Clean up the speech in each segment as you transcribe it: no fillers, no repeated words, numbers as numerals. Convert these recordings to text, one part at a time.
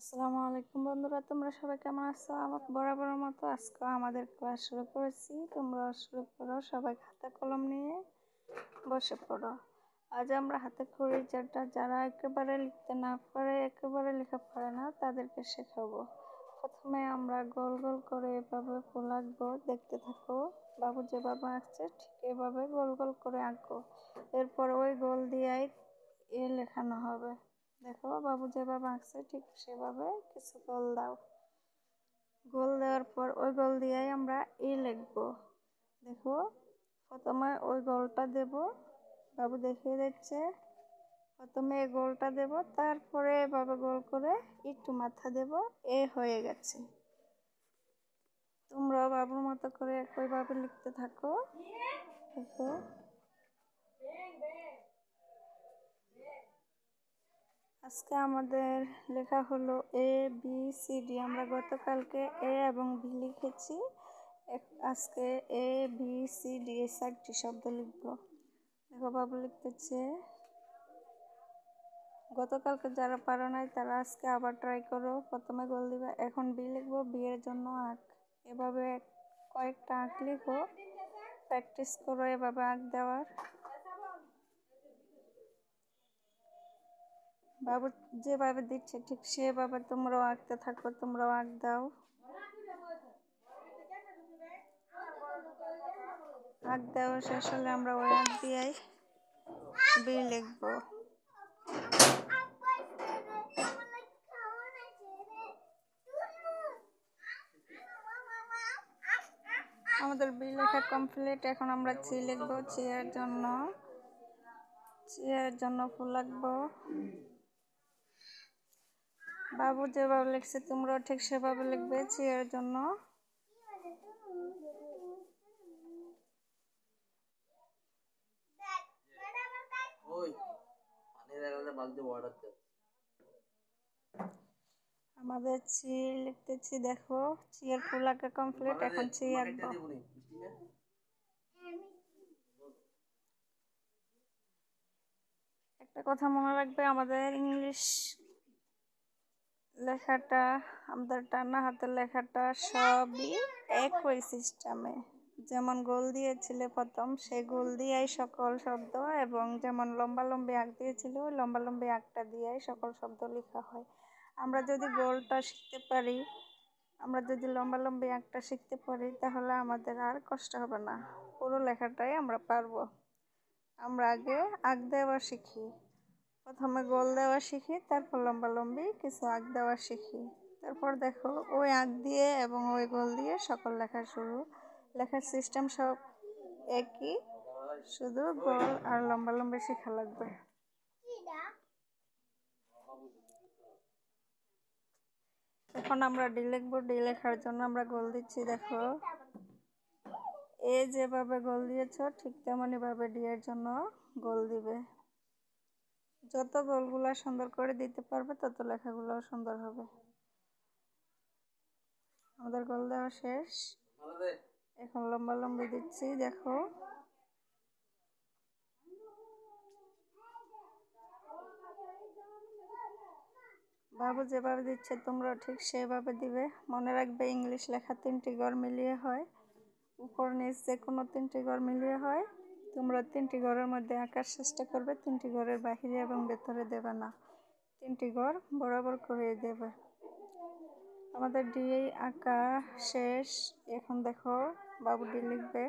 আসসালামু আলাইকুম বন্ধুরা, তোমরা সবাই কেমন আছো? আমার বরাবরের মতো আজকে আমাদের ক্লাস শুরু করেছি। তোমরা শুরু করো, সবাই খাতা কলম নিয়ে বসে পড়ো। আজ আমরা হাতে খড়ি যারা একেবারে লিখতে না পারে, একেবারে লেখা পারে না, তাদেরকে শেখাবো। প্রথমে আমরা গোল গোল করে এভাবে ফুল আঁকবো, দেখতে থাকো। বাবু যেভাবে আঁকছে ঠিক এভাবে গোল গোল করে আঁকো। এরপর ওই গোল দিয়েই লেখানো হবে। দেখো বাবু যেভাবে আঁকছে ঠিক সেভাবে কিছু গোল দাও। গোল দেওয়ার পর ওই গোল দিয়েই আমরা লিখবো। দেখো প্রথমে ওই গোলটা দেব, বাবু দেখিয়ে দিচ্ছে। প্রথমে এই গোলটা দেব, তারপরে এভাবে গোল করে একটু মাথা দেব। হয়ে গেছে। তোমরাও বাবুর মতো করে একইভাবে লিখতে থাকো। দেখো আজকে আমাদের লেখা হলো ABCD। আমরা গতকালকে এ এবং বি লিখেছি, আজকে ABCD এই 4টি শব্দ লিখবো। দেখো বাবু লিখতেছে। গতকালকে যারা পারো নাই তারা আজকে আবার ট্রাই করো। প্রথমে গোল দিবা, এখন বি লিখবো, বি এর জন্য আঁক। এভাবে কয়েকটা আঁক লিখো, প্র্যাকটিস করো এভাবে আঁক দেওয়ার। বাবু যেভাবে দিচ্ছে ঠিক সেভাবে তোমরাও আঁকতে থাকো, তোমরাও আঁক দাও। আঁক দেওয়া শেষ হলে আমরা ওই আঁক দিয়েই বি লিখবো। আমাদের বি লেখা কমপ্লিট। এখন আমরা চি লিখবো। চেয়ার জন্য ফুল আঁকবো। বাবু যেভাবে লিখছে তোমরাও ঠিক সেভাবে লিখবে চেয়ার জন্য। আমাদের চি লিখতেছি। দেখো চিয়ের ফুল আঁকা কমপ্লিট। এখন চি আঁকবো। একটা কথা মনে রাখবে, আমাদের ইংলিশ লেখাটা, আমাদের টানা হাতের লেখাটা সবই একই সিস্টেমে। যেমন গোল দিয়েছিল প্রথম, সেই গোল দিয়েই সকল শব্দ, এবং যেমন লম্বালম্বি আঁক দিয়েছিল ওই লম্বালম্বি আঁকটা দিয়েই সকল শব্দ লেখা হয়। আমরা যদি গোলটা শিখতে পারি, আমরা যদি লম্বালম্বি আঁকটা শিখতে পারি, তাহলে আমাদের আর কষ্ট হবে না, পুরো লেখাটাই আমরা পারবো। আমরা আগে আঁক দেওয়া শিখি, প্রথমে গোল দেওয়া শিখি, তারপর লম্বালম্বি কিছু আঁক দেওয়া শিখি। তারপর দেখো ওই আঁক দিয়ে এবং ওই গোল দিয়ে সকল লেখা শুরু। লেখার সিস্টেম সব একই, শুধু গোল আর লম্বালম্বি শেখা লাগবে। এখন আমরা ডি লিখবো। ডি লেখার জন্য আমরা গোল দিচ্ছি। দেখো যেভাবে গোল দিয়েছ ঠিক তেমনই ভাবে ডি এর জন্য গোল দিবে। যত গোলগুলা সুন্দর করে দিতে পারবে তত লেখাগুলো সুন্দর হবে। আমাদের গোল দেওয়া শেষ, এখন লম্বালম্বি দিচ্ছি। দেখো বাবু যেভাবে দিচ্ছে তোমরা ঠিক সেভাবে দিবে। মনে রাখবে ইংলিশ লেখা 3টি ঘর মিলিয়ে হয়, উপর নিচ যে কোনো 3টি ঘর মিলিয়ে হয়। তোমরা 3টি ঘরের মধ্যে আঁকার চেষ্টা করবে, 3টি ঘরের বাহিরে এবং ভেতরে দেবে না, 3টি ঘর বরাবর করে দেবে। আমাদের ডি আঁকা শেষ। এখন দেখো বাবু ডি লিখবে।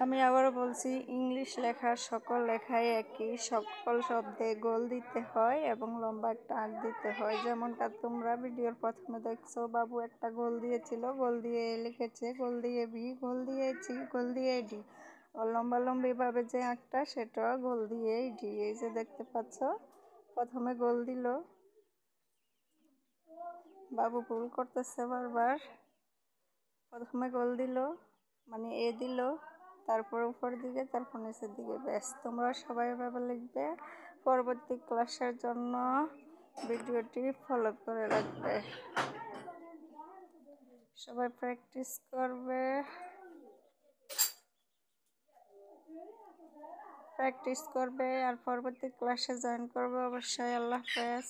আমি আবারও বলছি, ইংলিশ লেখার সকল লেখাই একই, সকল শব্দে গোল দিতে হয় এবং লম্বা একটা আঁক দিতে হয়। যেমনটা তোমরা ভিডিওর প্রথমে দেখছো, বাবু একটা গোল দিয়েছিল, গোল দিয়ে লিখেছে, গোল দিয়ে বি, গোল দিয়েছি, গোল দিয়ে ডি। লম্বালম্বি ভাবে যে আঁকটা সেটা গোল দিয়েই ডি। এই যে দেখতে পাচ্ছ, প্রথমে গোল দিল, বাবু ভুল করতেছে বারবার। প্রথমে গোল দিল মানে দিল, তারপর উপর দিকে, তারপর নিচের দিকে। ব্যাস, তোমরা সবাই এভাবে লিখবে। পরবর্তী ক্লাসের জন্য ভিডিওটি ফলো করে রাখবে, সবাই প্র্যাকটিস করবে। আর পরবর্তী ক্লাসে জয়েন করবে অবশ্যই। আল্লাহ হাফেজ।